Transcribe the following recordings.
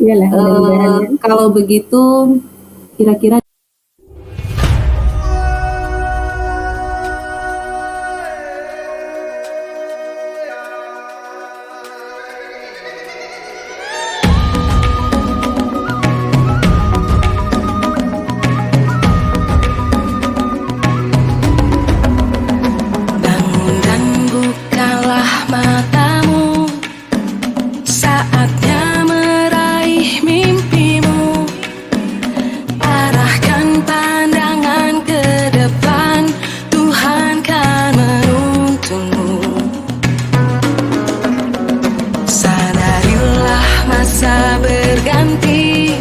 Iyalah, mudah-mudahan ya. Kalau begitu, kira-kira Bangun dan bukalah matamu, saatnya meraih mimpimu. Arahkan pandangan ke depan, Tuhan kan menuntunmu. Sadarilah masa berganti,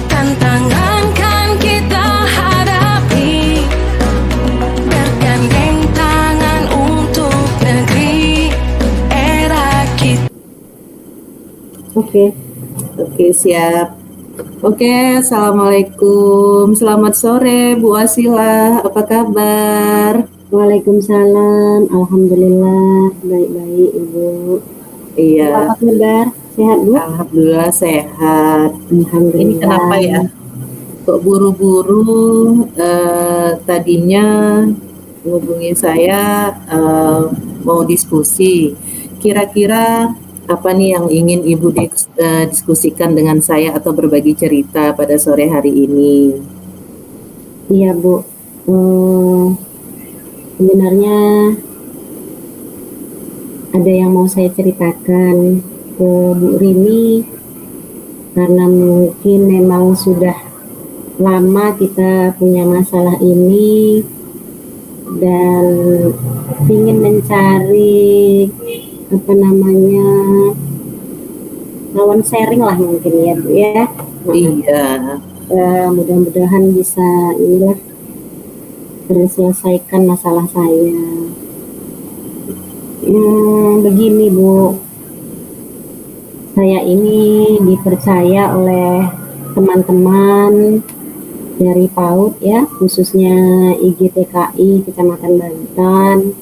tantangan kan kita hadapi. Bergandeng tangan untuk negeri era kita. Oke. Oke, siap. Oke, Assalamualaikum. Selamat sore, Bu Wasila. Apa kabar? Waalaikumsalam. Alhamdulillah baik-baik Ibu. Iya, Apa kabar? Sehat Bu? Alhamdulillah sehat. Alhamdulillah. Ini kenapa ya? Kok buru-buru? Tadinya menghubungi saya mau diskusi. Kira-kira apa nih yang ingin Ibu diskusikan dengan saya atau berbagi cerita pada sore hari ini? Iya Bu. Sebenarnya ada yang mau saya ceritakan ke Bu Rini, karena mungkin memang sudah lama kita punya masalah ini dan ingin mencari lawan sharing lah mungkin ya Bu ya. Iya, Mudah-mudahan bisa terselesaikan masalah saya. Begini Bu, saya ini dipercaya oleh teman-teman dari PAUD ya, khususnya IGTKI Kecamatan Bantan,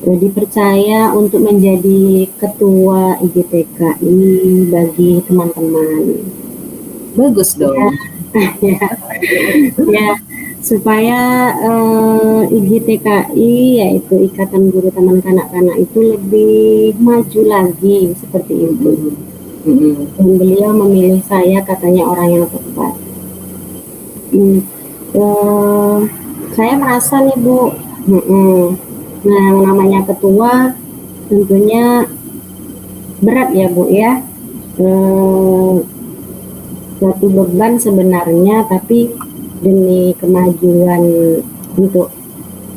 dipercaya untuk menjadi ketua IGTKI bagi teman-teman. bagus dong. Ya, supaya IGTKI yaitu Ikatan Guru Taman Kanak-Kanak itu lebih maju lagi seperti itu. Dan beliau memilih saya, katanya orang yang tepat. Saya merasa nih Bu, nah yang namanya ketua tentunya berat ya Bu ya, suatu beban sebenarnya, tapi demi kemajuan untuk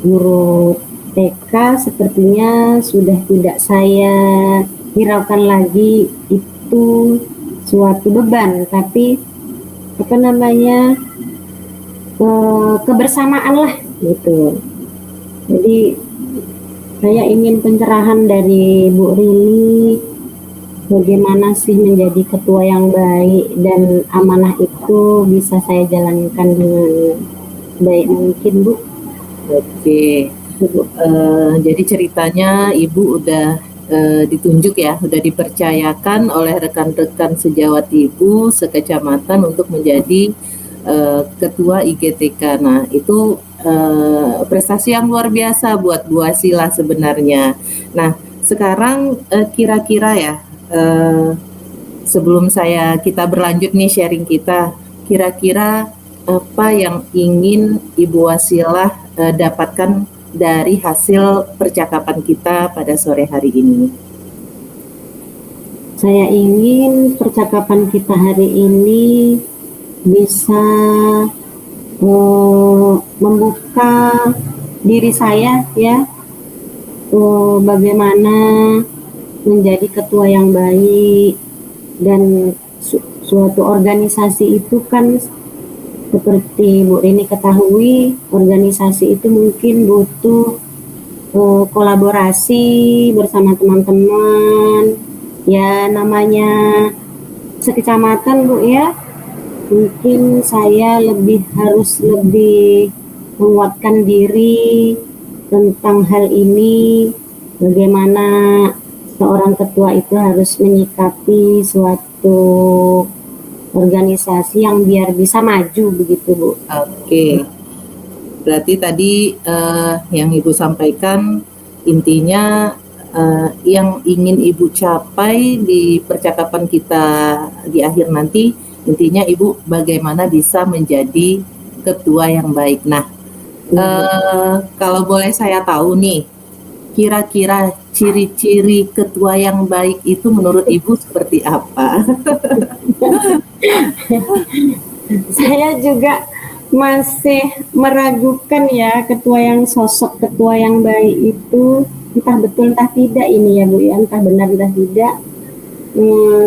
guru TK sepertinya sudah tidak saya hiraukan lagi itu suatu beban, tapi kebersamaan lah gitu. Jadi saya ingin pencerahan dari Bu Rini, bagaimana sih menjadi ketua yang baik dan amanah itu bisa saya jalankan dengan baik mungkin Bu. Oke, jadi ceritanya Ibu udah ditunjuk ya, udah dipercayakan oleh rekan-rekan sejawat Ibu sekecamatan untuk menjadi ketua IGTK. Nah, itu prestasi yang luar biasa buat Bu Wasila sebenarnya. Nah, sekarang kira-kira ya, sebelum kita berlanjut nih sharing kita, kira-kira apa yang ingin Ibu Wasilah dapatkan dari hasil percakapan kita pada sore hari ini? Saya ingin percakapan kita hari ini bisa membuka diri saya ya, bagaimana menjadi ketua yang baik, dan suatu organisasi itu kan seperti Bu Rini ketahui, organisasi itu mungkin butuh kolaborasi bersama teman-teman ya, namanya sekecamatan Bu ya. Mungkin saya harus lebih menguatkan diri tentang hal ini, bagaimana seorang ketua itu harus menyikapi suatu organisasi yang biar bisa maju begitu Bu. Oke. Berarti tadi yang Ibu sampaikan intinya yang ingin Ibu capai di percakapan kita di akhir nanti, intinya Ibu bagaimana bisa menjadi ketua yang baik. Nah, kalau boleh saya tahu nih, kira-kira ciri-ciri ketua yang baik itu menurut Ibu seperti apa? Saya juga masih meragukan ya sosok ketua yang baik itu entah betul entah tidak ini ya Bu ya, entah benar entah tidak.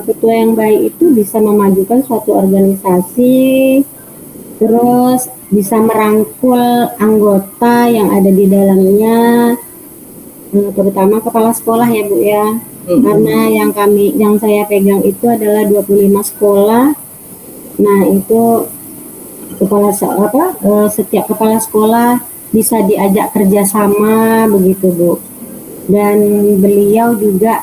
Ketua yang baik itu bisa memajukan suatu organisasi, terus bisa merangkul anggota yang ada di dalamnya, terutama kepala sekolah ya Bu ya. Karena yang saya pegang itu adalah 25 sekolah. Nah, itu setiap kepala sekolah bisa diajak kerjasama begitu Bu. Dan beliau juga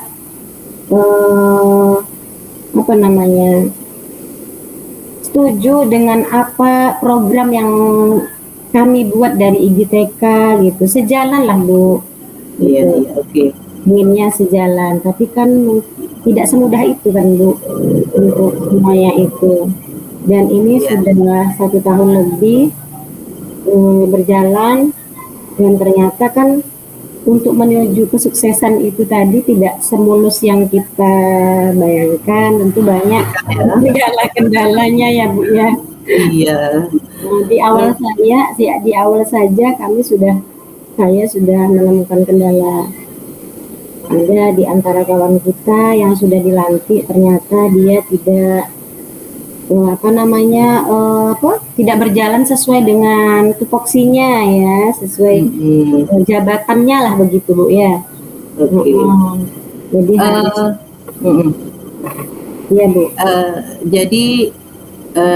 setuju dengan apa program yang kami buat dari IGTK gitu. Sejalan lah Bu. Iya, oke. Inginnya sejalan, tapi kan tidak semudah itu kan Bu untuk semuanya itu. Dan ini sudah 1 tahun lebih berjalan, dan ternyata kan untuk menuju kesuksesan itu tadi tidak semulus yang kita bayangkan. Tentu banyak kendala-kendalanya ya Bu ya. Iya. Di awal saja saya sudah menemukan kendala. Ada di antara kawan kita yang sudah dilantik, ternyata dia tidak tidak berjalan sesuai dengan tupoksinya ya, sesuai jabatannya lah begitu Bu ya. Oke. Jadi iya Bu. Jadi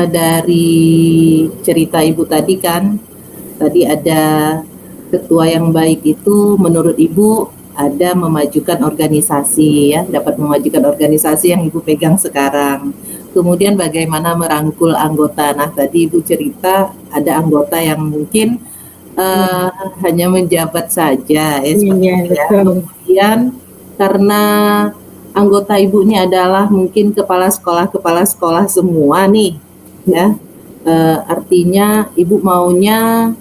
dari cerita Ibu tadi kan, tadi ada ketua yang baik itu menurut Ibu ada memajukan organisasi ya, dapat memajukan organisasi yang Ibu pegang sekarang. Kemudian bagaimana merangkul anggota. Nah, tadi Ibu cerita ada anggota yang mungkin hanya menjabat saja ya, seperti itu ya. Kemudian karena anggota Ibu ini adalah mungkin kepala sekolah semua nih ya. Artinya Ibu maunya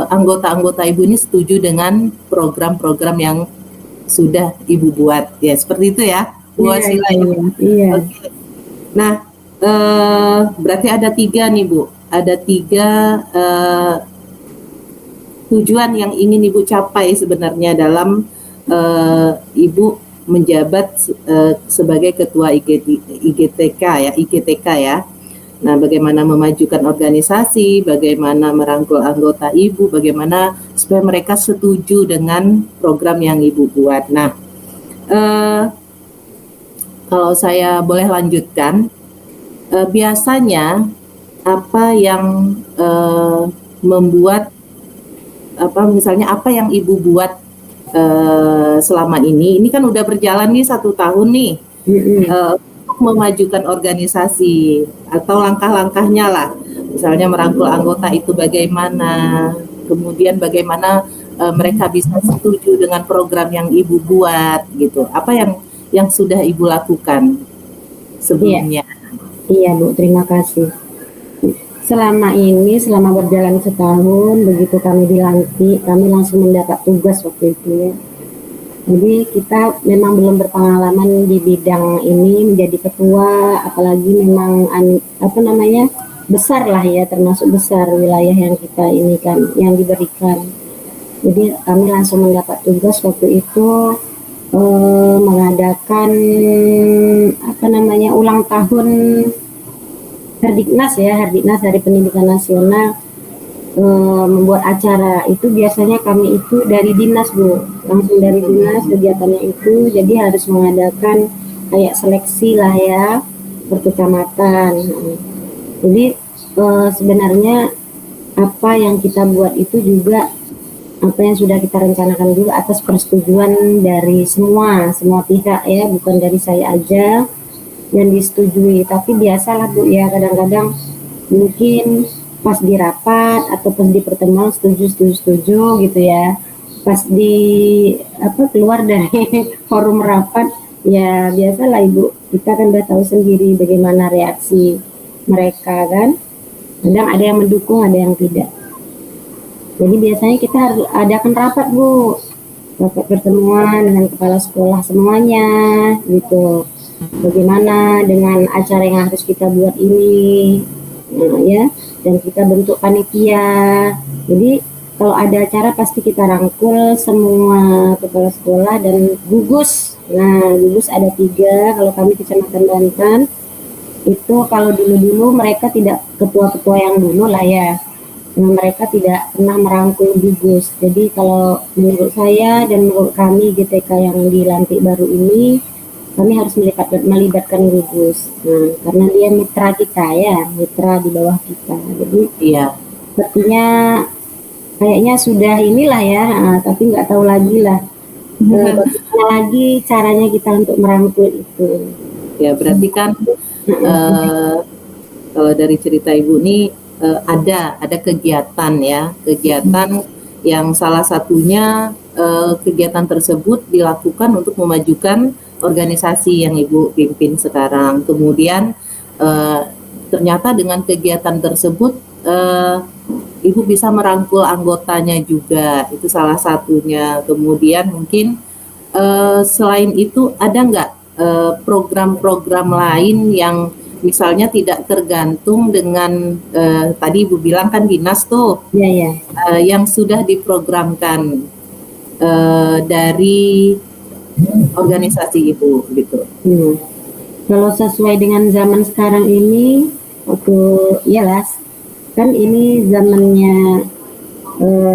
anggota-anggota Ibu ini setuju dengan program-program yang sudah Ibu buat ya, seperti itu ya Bu Wasila. Iya. Oke. Nah, berarti ada 3 nih Bu, ada 3 tujuan yang ingin Ibu capai sebenarnya dalam Ibu menjabat sebagai ketua IGTK ya. Nah, bagaimana memajukan organisasi, bagaimana merangkul anggota Ibu, bagaimana supaya mereka setuju dengan program yang Ibu buat. Nah, kalau saya boleh lanjutkan, biasanya apa yang membuat misalnya apa yang Ibu buat selama ini kan udah berjalan nih 1 tahun nih. Memajukan organisasi atau langkah-langkahnya lah, misalnya merangkul anggota itu bagaimana, kemudian bagaimana mereka bisa setuju dengan program yang Ibu buat gitu. Apa yang sudah Ibu lakukan sebelumnya? Iya Bu, terima kasih. Selama berjalan setahun, begitu kami dilantik, kami langsung mendapat tugas waktu itu ya. Jadi kita memang belum berpengalaman di bidang ini menjadi ketua, apalagi memang besar lah ya, termasuk besar wilayah yang kita ini kan, yang diberikan. Jadi kami langsung mendapat tugas waktu itu mengadakan ulang tahun Herdiknas Hari Pendidikan Nasional. Membuat acara itu biasanya kami itu dari dinas Bu, langsung dari dinas kegiatannya itu, jadi harus mengadakan kayak seleksi lah ya per kecamatan. Jadi sebenarnya apa yang kita buat itu juga apa yang sudah kita rencanakan juga atas persetujuan dari semua pihak ya, bukan dari saya aja yang disetujui. Tapi biasalah Bu ya, kadang-kadang mungkin pas di rapat atau pas di pertemuan setuju gitu ya. Pas di keluar dari forum rapat ya biasalah Ibu, kita kan udah tahu sendiri bagaimana reaksi mereka kan. Kadang ada yang mendukung, ada yang tidak. Jadi biasanya kita harus adakan rapat Bu, rapat pertemuan dengan kepala sekolah semuanya gitu. Bagaimana dengan acara yang harus kita buat ini, ya, dan kita bentuk panitia. Jadi kalau ada acara pasti kita rangkul semua kepala sekolah dan gugus. Nah, gugus ada 3 kalau kami Kecamatan Banten. Itu kalau dulu mereka tidak ketua-ketua yang dulu lah ya. Mereka tidak pernah merangkul gugus. Jadi kalau menurut saya dan menurut kami GTK yang dilantik baru ini, kami harus melibatkan gugus. Nah, karena dia mitra kita ya, mitra di bawah kita. Jadi Iya. sepertinya kayaknya sudah inilah ya, tapi nggak tahu lagi lah bagaimana lagi caranya kita untuk merangkul itu. Ya, berarti kan kalau dari cerita Ibu nih ada kegiatan ya, kegiatan yang salah satunya kegiatan tersebut dilakukan untuk memajukan organisasi yang Ibu pimpin sekarang. Kemudian ternyata dengan kegiatan tersebut Ibu bisa merangkul anggotanya juga, itu salah satunya. Kemudian mungkin selain itu ada nggak program-program lain yang misalnya tidak tergantung dengan tadi Ibu bilang kan dinas tuh Ya. yang sudah diprogramkan dari organisasi Ibu gitu. Kalau sesuai dengan zaman sekarang ini, iyalah kan ini zamannya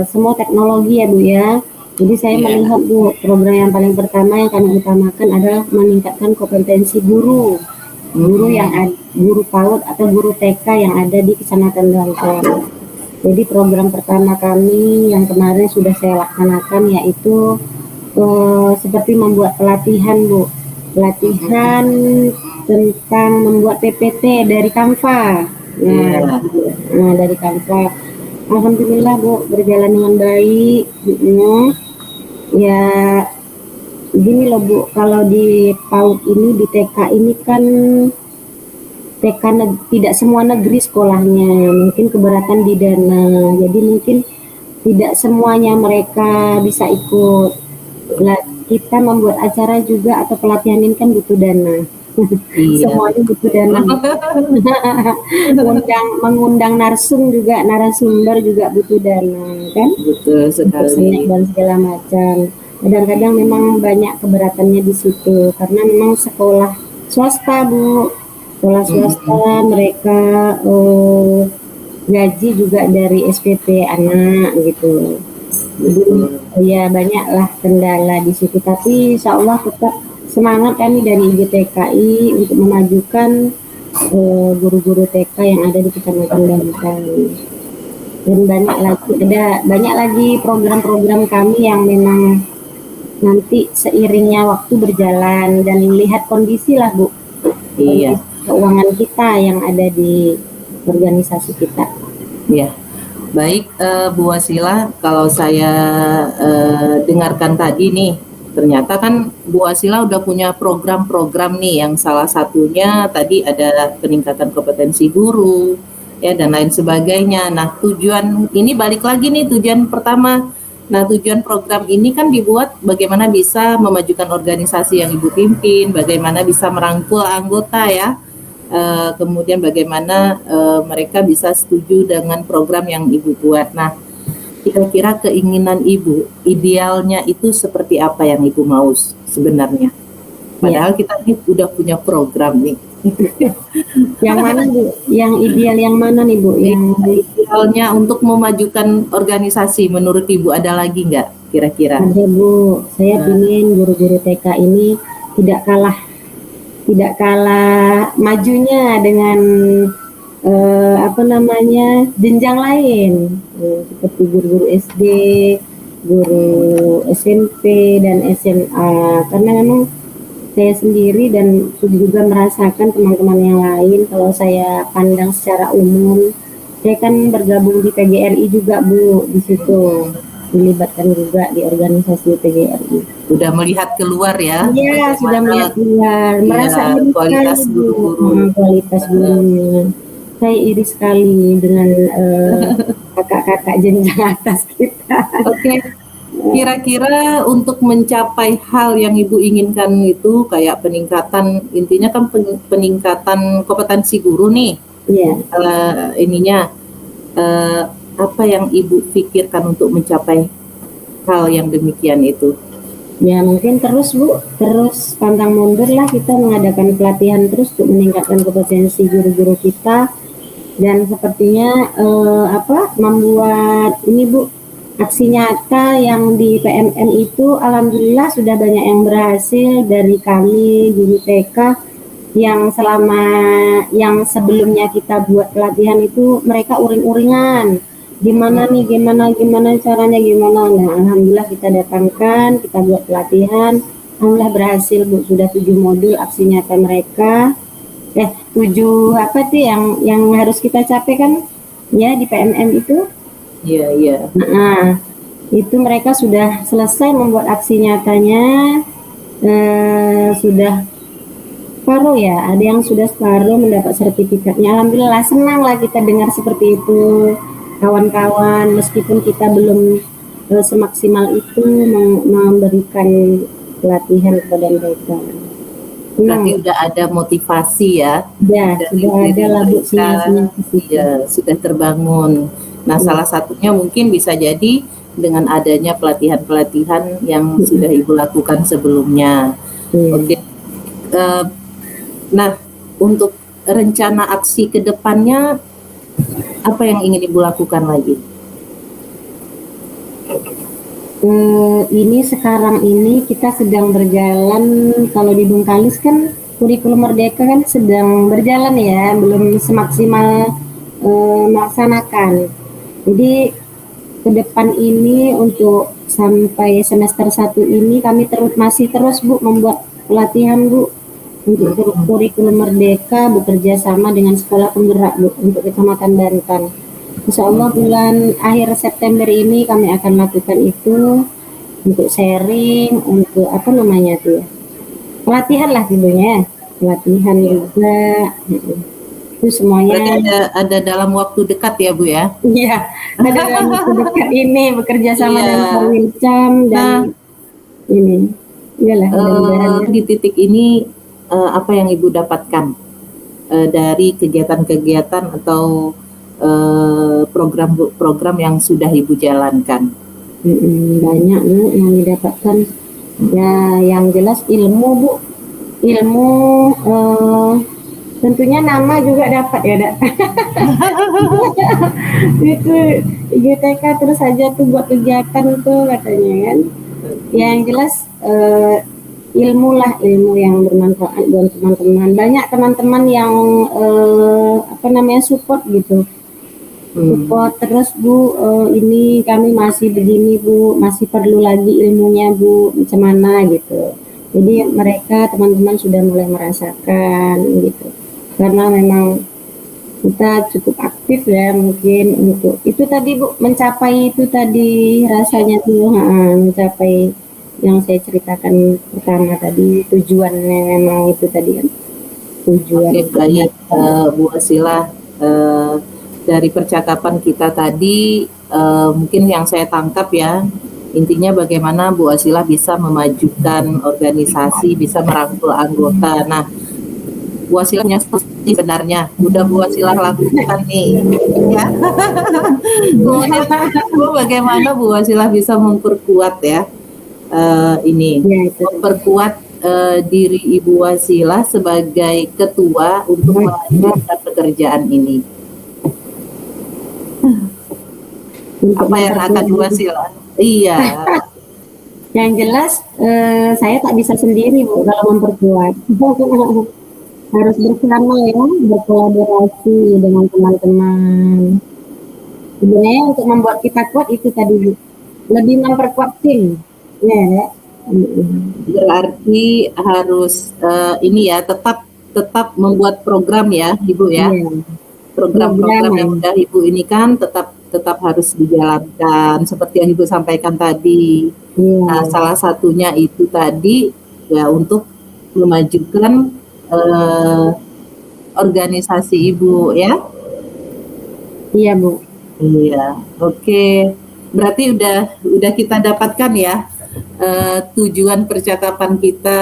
semua teknologi ya Bu ya. Jadi saya melihat Bu, program yang paling pertama yang kami utamakan adalah meningkatkan kompetensi guru guru PAUD atau guru TK yang ada di Kecamatan Banten. Jadi program pertama kami yang kemarin sudah saya laksanakan yaitu seperti membuat pelatihan Bu, pelatihan tentang membuat PPT dari Canva. Nah, dari Canva. Alhamdulillah Bu, berjalan dengan baik. Ya gini loh Bu, kalau di PAUD ini, di TK ini kan TK tidak semua negeri sekolahnya, mungkin keberatan di dana, jadi mungkin tidak semuanya mereka bisa ikut. Kita membuat acara juga atau pelatihan ini kan butuh dana. Semuanya butuh dana. mengundang narasumber juga butuh dana kan, betul sekali, dan segala macam. Kadang-kadang memang banyak keberatannya di situ karena memang sekolah swasta Bu, sekolah swasta mereka gaji juga dari SPP anak gitu. Jadi ya banyaklah kendala di situ, tapi insya Allah tetap semangat kami dari IGTKI untuk memajukan guru-guru TK yang ada di Kecamatan Banten. Dan banyak lagi program-program kami yang memang nanti seiringnya waktu berjalan dan melihat kondisi lah Bu, iya, keuangan kita yang ada di organisasi kita. Iya. Baik Bu Wasila, kalau saya dengarkan tadi nih, ternyata kan Bu Wasila udah punya program-program nih, yang salah satunya tadi ada peningkatan kompetensi guru ya dan lain sebagainya. Nah, tujuan ini balik lagi nih, tujuan pertama. Nah, tujuan program ini kan dibuat bagaimana bisa memajukan organisasi yang Ibu pimpin, bagaimana bisa merangkul anggota ya, kemudian bagaimana mereka bisa setuju dengan program yang Ibu buat. Nah, kira-kira keinginan Ibu, idealnya itu seperti apa yang Ibu mau sebenarnya? Padahal kita ini udah punya program nih. Yang mana Bu? Yang ideal yang mana nih Bu? Yang idealnya untuk memajukan organisasi menurut Ibu ada lagi nggak kira-kira? Ada Bu, saya ingin guru-guru TK ini tidak kalah majunya dengan jenjang lain, seperti guru-guru SD, guru SMP dan SMA, karena memang saya sendiri dan juga merasakan teman-teman yang lain. Kalau saya pandang secara umum, saya kan bergabung di PGRI juga Bu, di situ dilibatkan juga di organisasi PGRI. Sudah melihat keluar ya, Iya, sudah bagaimana melihat keluar, merasa ya, iri kualitas sekali Bu, guru-guru. kualitas gurunya. Saya iri sekali dengan kakak-kakak jenjang atas kita. Oke, kira-kira untuk mencapai hal yang Ibu inginkan itu kayak peningkatan, intinya kan peningkatan kompetensi guru nih, Iya. ininya apa yang Ibu pikirkan untuk mencapai hal yang demikian itu? Ya mungkin terus Bu, terus pantang mundur lah, kita mengadakan pelatihan terus untuk meningkatkan kompetensi guru-guru kita, dan sepertinya membuat ini Bu, aksi nyata yang di PMM itu alhamdulillah sudah banyak yang berhasil. Dari kami guru TK yang yang sebelumnya kita buat pelatihan itu, mereka uring-uringan gimana nih, gimana caranya, gimana. Nah alhamdulillah kita datangkan, kita buat pelatihan, alhamdulillah berhasil Bu, sudah 7 modul aksi nyata mereka. 7 apa tuh yang harus kita capai kan ya di PMM itu. Iya. Nah itu mereka sudah selesai membuat aksi nyatanya, sudah separuh ya, ada yang sudah separuh mendapat sertifikatnya. Alhamdulillah, senang lah kita dengar seperti itu, kawan-kawan, meskipun kita belum semaksimal itu memberikan pelatihan kepada mereka. Berarti udah ada motivasi ya? Ya, sudah ada lah Bu, ya, sudah terbangun. Nah, salah satunya mungkin bisa jadi dengan adanya pelatihan-pelatihan yang sudah Ibu lakukan sebelumnya. Oke. Nah, untuk rencana aksi ke depannya, apa yang ingin Ibu lakukan lagi? Ini sekarang ini kita sedang berjalan, kalau di Bengkalis kan kurikulum Merdeka kan sedang berjalan ya, belum semaksimal melaksanakan. Jadi ke depan ini untuk sampai semester 1 ini kami masih terus Bu membuat pelatihan Bu untuk kurikulum Merdeka, bekerja sama dengan sekolah penggerak Bu untuk Kecamatan Bantan. Insya Allah bulan akhir September ini kami akan lakukan itu untuk sharing, untuk apa namanya tuh ya, pelatihan lah judulnya, pelatihan juga. Itu semuanya. Berarti ada dalam waktu dekat ya Bu ya? Iya, ada dalam waktu dekat ini bekerja sama dengan Pak Wilcam dan ini. Iyalah, di titik ini apa yang Ibu dapatkan dari kegiatan-kegiatan atau program-program yang sudah Ibu jalankan? Banyak Bu yang didapatkan. Ya, yang jelas ilmu Bu, ilmu tentunya nama juga dapat ya Dak. Itu IGTK terus saja tuh buat kegiatan tuh katanya kan. Yang jelas ilmu yang bermanfaat buat teman-teman. Banyak teman-teman yang support gitu. Support terus Bu, ini kami masih begini Bu, masih perlu lagi ilmunya Bu, macam mana gitu. Jadi mereka teman-teman sudah mulai merasakan gitu, karena memang kita cukup aktif ya mungkin untuk itu tadi Bu, mencapai itu tadi rasanya tuh, mencapai yang saya ceritakan pertama tadi, tujuannya memang itu tadi kan tujuan. Oke, baik Bu Wasila, dari percakapan kita tadi mungkin yang saya tangkap ya, intinya bagaimana Bu Wasila bisa memajukan organisasi, bisa merangkul anggota. Nah, Bu Wasila punya sebenarnya udah Bu Wasila lakukan nih ya. Kemudian bagaimana Bu Wasila bisa memperkuat ya memperkuat diri Ibu Wasila sebagai ketua untuk melanjutkan pekerjaan ini. Apa yang akan Bu Wasila? Iya. Yang jelas saya tak bisa sendiri Bu kalau memperkuat. Harus bersama ya, berkolaborasi dengan teman-teman. Sebenarnya untuk membuat kita kuat itu tadi Bu, lebih memperkuat tim. Ya, Dek. Berarti harus ini ya, tetap membuat program ya, Ibu ya. Iya. Program-program yang Program. udah Ibu ini kan tetap harus dijalankan seperti yang Ibu sampaikan tadi. Iya. Nah, salah satunya itu tadi ya untuk memajukan organisasi Ibu ya. Iya, Bu. Iya, oke. Berarti udah kita dapatkan ya tujuan percakapan kita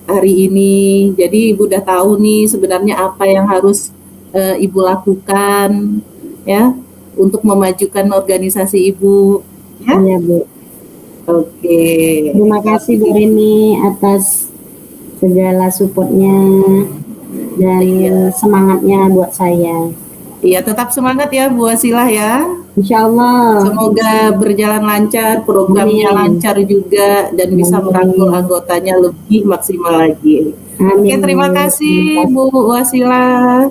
hari ini. Jadi Ibu udah tahu nih sebenarnya apa yang harus Ibu lakukan ya untuk memajukan organisasi Ibu ya. Iya, Bu. Oke. Terima kasih Bu Rini atas segala supportnya dan semangatnya buat saya. Iya, tetap semangat ya Bu Wasilah ya. Insya Allah. Semoga berjalan lancar, programnya Amin. lancar juga dan bisa Amin. merangkul anggotanya lebih maksimal lagi. Amin. Oke, terima kasih Bu Wasilah.